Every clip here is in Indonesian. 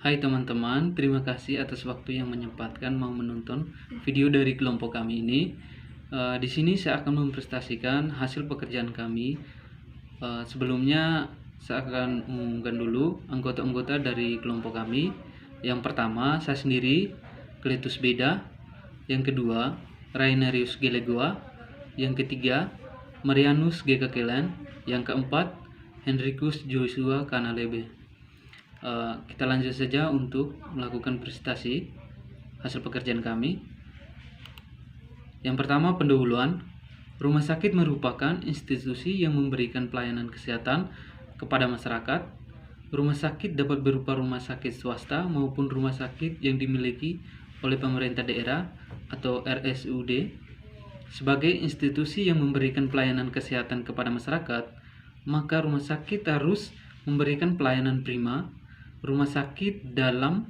Hai teman-teman, terima kasih atas waktu yang menyempatkan mau menonton video dari kelompok kami ini. Di sini saya akan mempresentasikan hasil pekerjaan kami. Sebelumnya saya akan mengumumkan dulu anggota-anggota dari kelompok kami. Yang pertama, saya sendiri, Cletus Beda. Yang kedua, Rainerius Gelegoa. Yang ketiga, Marianus G. Kakelen. Yang keempat, Henricus Joshua Kanalebe. Kita lanjut saja untuk melakukan presentasi hasil pekerjaan kami. Yang pertama, pendahuluan. Rumah sakit merupakan institusi yang memberikan pelayanan kesehatan kepada masyarakat. Rumah sakit dapat berupa rumah sakit swasta maupun rumah sakit yang dimiliki oleh pemerintah daerah atau RSUD. Sebagai institusi yang memberikan pelayanan kesehatan kepada masyarakat, maka rumah sakit harus memberikan pelayanan prima. Rumah sakit dalam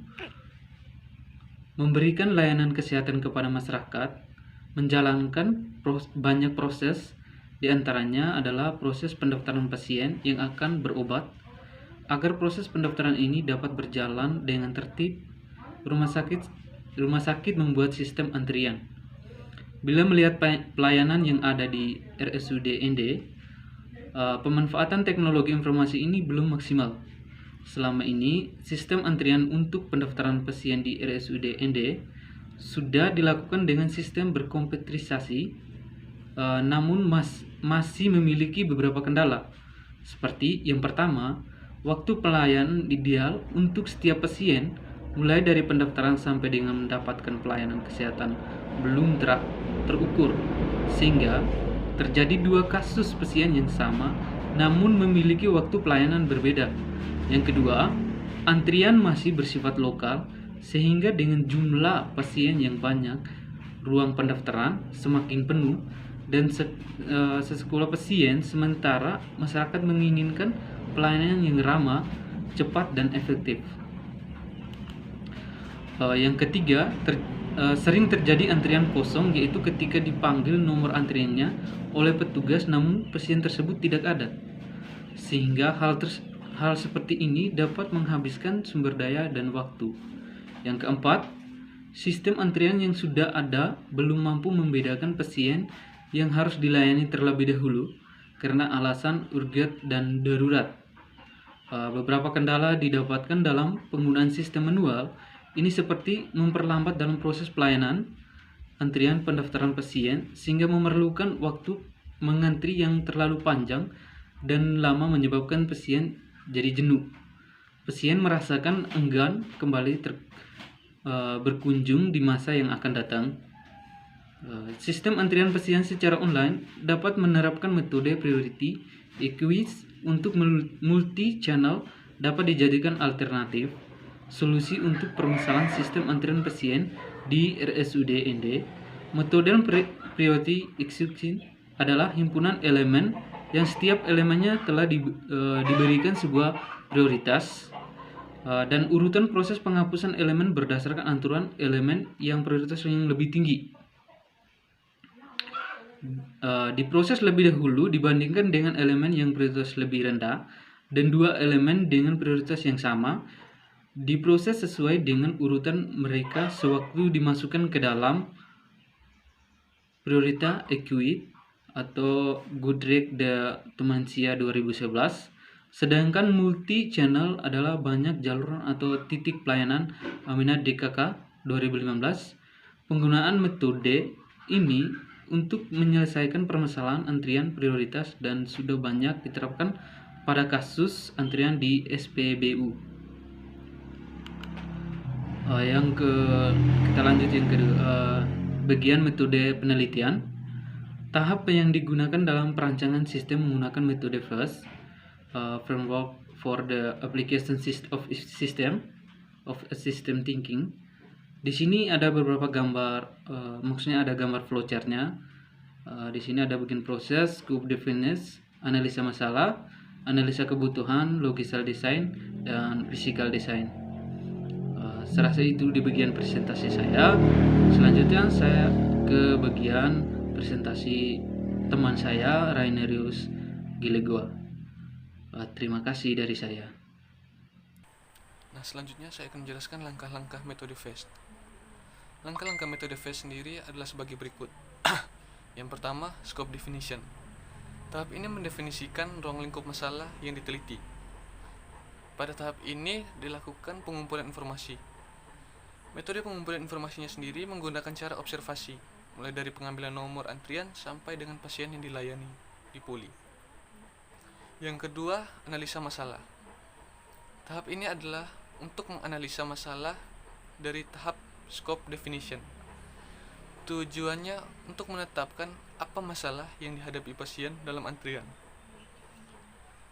memberikan layanan kesehatan kepada masyarakat menjalankan banyak proses, diantaranya adalah proses pendaftaran pasien yang akan berobat. Agar proses pendaftaran ini dapat berjalan dengan tertib, rumah sakit membuat sistem antrian. Bila melihat pelayanan yang ada di RSUD ND, pemanfaatan teknologi informasi ini belum maksimal. Selama ini, sistem antrian untuk pendaftaran pasien di RSUD ND sudah dilakukan dengan sistem berkomputerisasi, namun masih memiliki beberapa kendala. Seperti yang pertama, waktu pelayanan ideal untuk setiap pasien, mulai dari pendaftaran sampai dengan mendapatkan pelayanan kesehatan, belum terukur, sehingga terjadi dua kasus pasien yang sama, namun memiliki waktu pelayanan berbeda. Yang kedua, antrian masih bersifat lokal, sehingga dengan jumlah pasien yang banyak, ruang pendaftaran semakin penuh dan sesekolah pasien, sementara masyarakat menginginkan pelayanan yang ramah, cepat, dan efektif. Yang ketiga, sering terjadi antrian kosong, yaitu ketika dipanggil nomor antriannya oleh petugas namun pasien tersebut tidak ada, sehingga hal seperti ini dapat menghabiskan sumber daya dan waktu. Yang keempat, sistem antrian yang sudah ada belum mampu membedakan pasien yang harus dilayani terlebih dahulu karena alasan urgent dan darurat. Beberapa kendala didapatkan dalam penggunaan sistem manual ini, seperti memperlambat dalam proses pelayanan antrian pendaftaran pasien sehingga memerlukan waktu mengantri yang terlalu panjang dan lama, menyebabkan pasien jadi jenuh. Pasien merasakan enggan kembali berkunjung di masa yang akan datang. Sistem antrian pasien secara online dapat menerapkan metode priority equity untuk multi channel, dapat dijadikan alternatif solusi untuk permasalahan sistem antrian pasien di RSUD ND. Metode priority execution adalah himpunan elemen yang setiap elemennya telah diberikan sebuah prioritas, dan urutan proses penghapusan elemen berdasarkan aturan elemen yang prioritas yang lebih tinggi diproses lebih dahulu dibandingkan dengan elemen yang prioritas lebih rendah, dan dua elemen dengan prioritas yang sama diproses sesuai dengan urutan mereka sewaktu dimasukkan ke dalam priorita equity atau Goodrich de Tumansia 2011. Sedangkan multi channel adalah banyak jalur atau titik pelayanan Aminat DKK 2015. Penggunaan metode ini untuk menyelesaikan permasalahan antrian prioritas dan sudah banyak diterapkan pada kasus antrian di SPBU. Kita lanjut yang kedua, bagian metode penelitian. Tahap yang digunakan dalam perancangan sistem menggunakan metode FAST, Framework for the Application of System Thinking. Di sini ada beberapa gambar, maksudnya ada gambar flowchart-nya. Di sini ada bagian proses, scope definition, analisa masalah, analisa kebutuhan, logical design, dan physical design. Serasa itu di bagian presentasi saya. Selanjutnya saya ke bagian presentasi teman saya, Selanjutnya saya akan menjelaskan langkah-langkah metode FAST. Langkah-langkah metode FAST sendiri adalah sebagai berikut. Yang pertama, scope definition. Tahap ini mendefinisikan ruang lingkup masalah yang diteliti. Pada tahap ini dilakukan pengumpulan informasi. Metode pengumpulan informasinya sendiri menggunakan cara observasi, mulai dari pengambilan nomor antrian sampai dengan pasien yang dilayani di poli. Yang kedua, analisa masalah. Tahap ini adalah untuk menganalisa masalah dari tahap scope definition. Tujuannya untuk menetapkan apa masalah yang dihadapi pasien dalam antrian.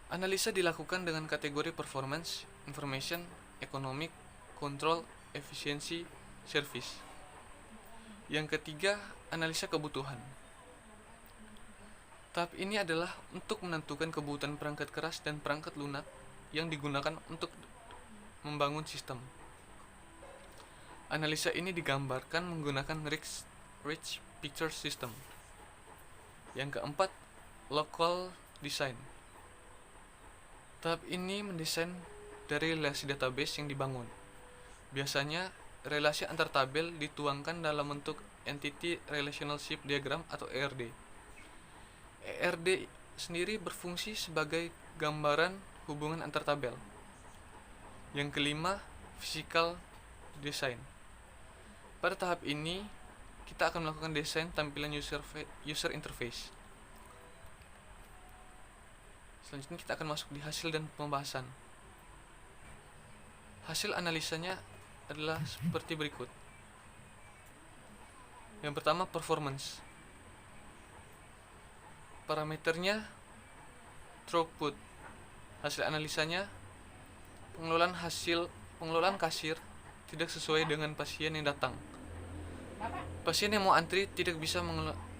Analisa dilakukan dengan kategori performance, information, economic, control, efisiensi, service. Yang ketiga, analisa kebutuhan. Tahap ini adalah untuk menentukan kebutuhan perangkat keras dan perangkat lunak yang digunakan untuk membangun sistem. Analisa ini digambarkan menggunakan Rich Picture System. Yang keempat, local design. Tahap ini mendesain dari relasi database yang dibangun. Biasanya, relasi antar tabel dituangkan dalam bentuk Entity Relationship Diagram atau ERD. ERD sendiri berfungsi sebagai gambaran hubungan antar tabel. Yang kelima, physical design. Pada tahap ini, kita akan melakukan desain tampilan user interface. Selanjutnya kita akan masuk di hasil dan pembahasan. Hasil analisanya adalah seperti berikut. Yang pertama, performance. Parameternya throughput. Hasil analisanya pengelolaan kasir tidak sesuai dengan pasien yang datang. Pasien yang mau antri tidak bisa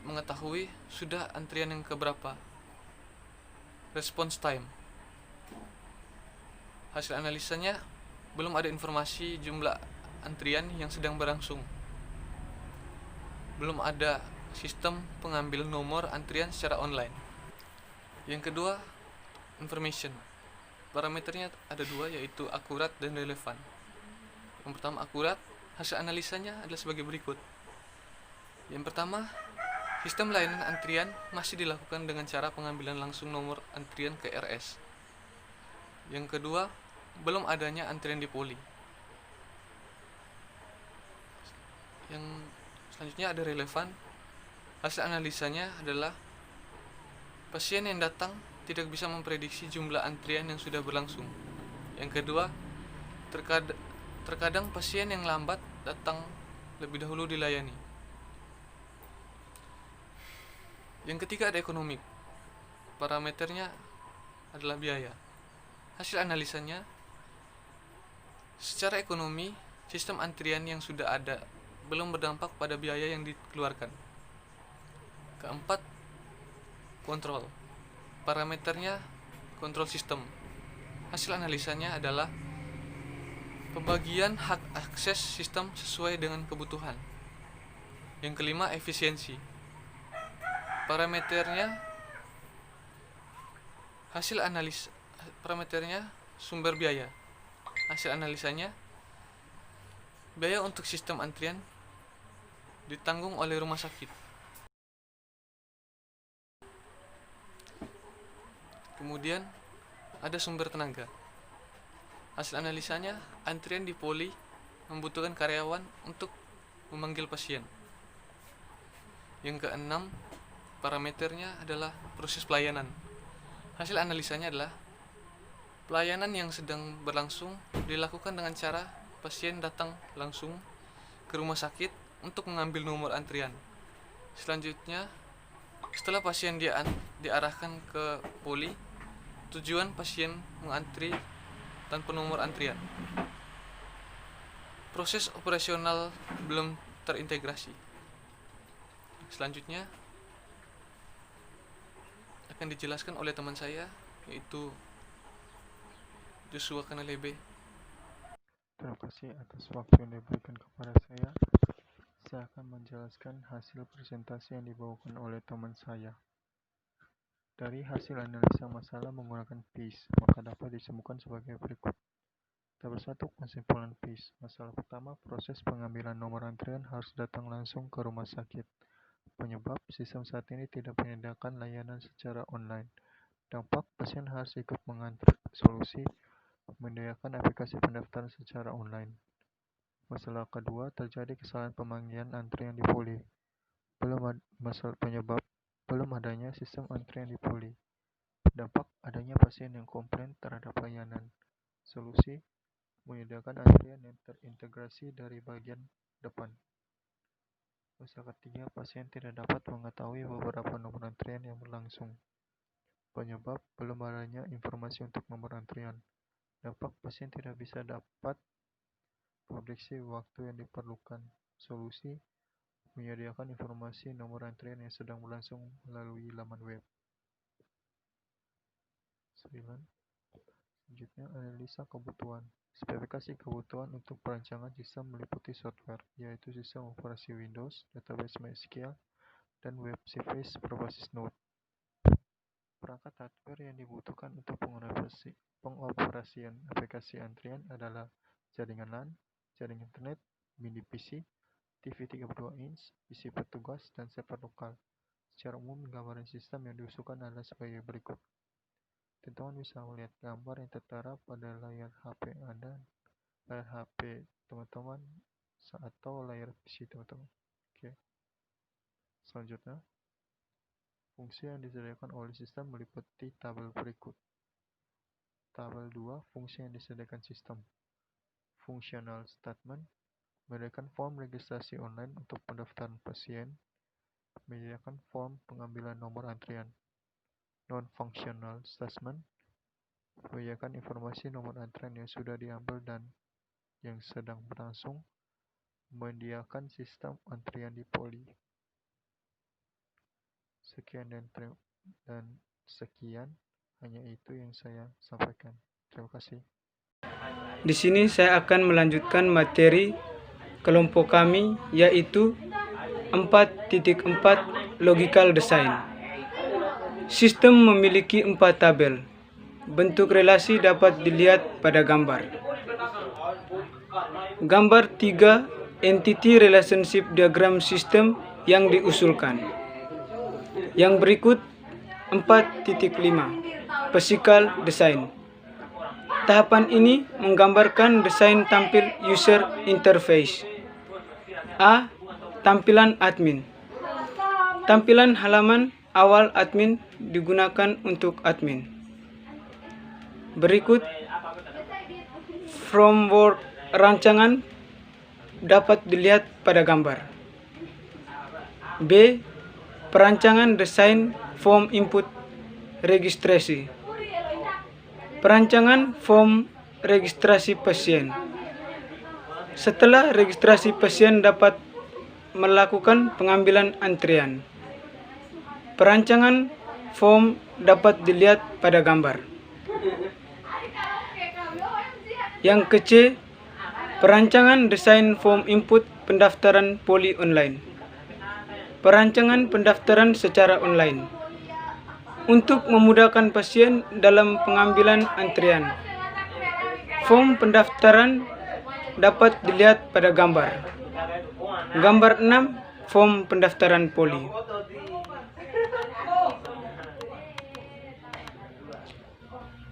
mengetahui sudah antrian yang keberapa. Response time. Hasil analisanya belum ada informasi jumlah antrian yang sedang berlangsung. Belum ada sistem pengambil nomor antrian secara online. Yang kedua, information. Parameternya ada dua, yaitu akurat dan relevan. Yang pertama, akurat. Hasil analisanya adalah sebagai berikut. Yang pertama, sistem layanan antrian masih dilakukan dengan cara pengambilan langsung nomor antrian ke RS. Yang kedua, belum adanya antrian di poli. Yang selanjutnya ada relevan. Hasil analisanya adalah pasien yang datang tidak bisa memprediksi jumlah antrian yang sudah berlangsung. Yang kedua, terkadang pasien yang lambat datang lebih dahulu dilayani. Yang ketiga ada ekonomik. Parameternya adalah biaya. Hasil analisanya, secara ekonomi, sistem antrian yang sudah ada belum berdampak pada biaya yang dikeluarkan. Keempat, kontrol. Parameternya kontrol sistem. Hasil analisanya adalah pembagian hak akses sistem sesuai dengan kebutuhan. Yang kelima, efisiensi. Parameternya sumber biaya. Hasil analisanya, biaya untuk sistem antrian ditanggung oleh rumah sakit. Kemudian ada sumber tenaga. Hasil analisanya, antrian di poli membutuhkan karyawan untuk memanggil pasien. Yang keenam, parameternya adalah proses pelayanan. Hasil analisanya adalah pelayanan yang sedang berlangsung dilakukan dengan cara pasien datang langsung ke rumah sakit untuk mengambil nomor antrian. Selanjutnya, setelah pasien diarahkan ke poli, tujuan pasien mengantri tanpa nomor antrian. Proses operasional belum terintegrasi. Selanjutnya akan dijelaskan oleh teman saya, yaitu Joshua Kanalebe. Terima kasih atas waktu yang diberikan kepada saya. Saya akan menjelaskan hasil presentasi yang dibawakan oleh teman saya. Dari hasil analisa masalah menggunakan PACE, maka dapat ditemukan sebagai berikut. Tabel 1 kesimpulan PIS. Masalah pertama, proses pengambilan nomor antrian harus datang langsung ke rumah sakit. Penyebab, sistem saat ini tidak menyediakan layanan secara online. Dampak, pasien harus ikut mengantri. Solusi, menyediakan aplikasi pendaftaran secara online. Masalah kedua, terjadi kesalahan pemanggilan antrian di poli. Masalah penyebab, belum adanya sistem antrian di poli. Dampak, adanya pasien yang komplain terhadap layanan. Solusi, menyediakan antrian yang terintegrasi dari bagian depan. Masalah ketiga, pasien tidak dapat mengetahui beberapa nomor antrian yang berlangsung. Penyebab, belum adanya informasi untuk nomor antrian. Dampak, pasien tidak bisa dapat prediksi waktu yang diperlukan. Solusi, menyediakan informasi nomor antrian yang sedang berlangsung melalui laman web. 9. Selanjutnya, analisa kebutuhan. Spesifikasi kebutuhan untuk perancangan sistem meliputi software, yaitu sistem operasi Windows, database MySQL, dan web service berbasis Node. Perangkat hardware yang dibutuhkan untuk pengoperasian aplikasi antrian adalah jaringan LAN, jaringan internet, mini PC, TV 32 inch, PC petugas, dan server lokal. Secara umum, gambaran sistem yang diusulkan adalah sebagai berikut. Teman-teman bisa melihat gambar yang tertera pada layar HP Anda, layar HP teman-teman, atau layar PC teman-teman. Oke. Selanjutnya, fungsi yang disediakan oleh sistem meliputi tabel berikut. Tabel 2, fungsi yang disediakan sistem. Functional statement, menyediakan form registrasi online untuk pendaftaran pasien, menyediakan form pengambilan nomor antrian. Non-functional statement, menyediakan informasi nomor antrian yang sudah diambil dan yang sedang berlangsung, menyediakan sistem antrian di poli. Sekian hanya itu yang saya sampaikan. Terima kasih. Di sini saya akan melanjutkan materi kelompok kami, yaitu 4.4 Logical Design. Sistem memiliki 4 tabel. Bentuk relasi dapat dilihat pada gambar. Gambar 3, Entity Relationship Diagram System yang diusulkan. Yang berikut 4.5 Physical Design. Tahapan ini menggambarkan desain tampil user interface. A. Tampilan admin. Tampilan halaman awal admin digunakan untuk admin. Berikut framework rancangan dapat dilihat pada gambar. B. Perancangan desain form input registrasi. Perancangan form registrasi pasien. Setelah registrasi pasien dapat melakukan pengambilan antrian. Perancangan form dapat dilihat pada gambar. Yang ke-C, perancangan desain form input pendaftaran poli online. Perancangan pendaftaran secara online untuk memudahkan pasien dalam pengambilan antrian. Form pendaftaran dapat dilihat pada gambar. Gambar 6, form pendaftaran poli.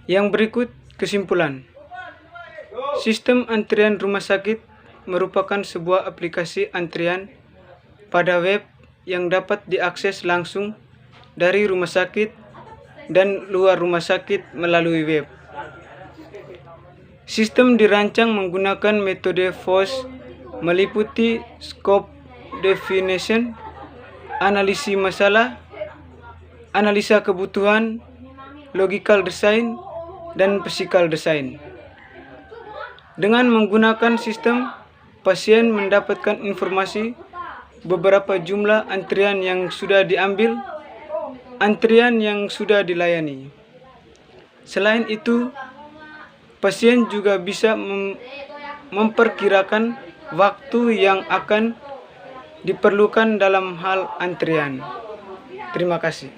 Yang berikut kesimpulan. Sistem antrian rumah sakit merupakan sebuah aplikasi antrian pada web yang dapat diakses langsung dari rumah sakit dan luar rumah sakit melalui web. Sistem dirancang menggunakan metode FOSS, meliputi scope definition, analisis masalah, analisa kebutuhan, logical design, dan physical design. Dengan menggunakan sistem, pasien mendapatkan informasi beberapa jumlah antrian yang sudah diambil, antrian yang sudah dilayani. Selain itu, pasien juga bisa memperkirakan waktu yang akan diperlukan dalam hal antrian. Terima kasih.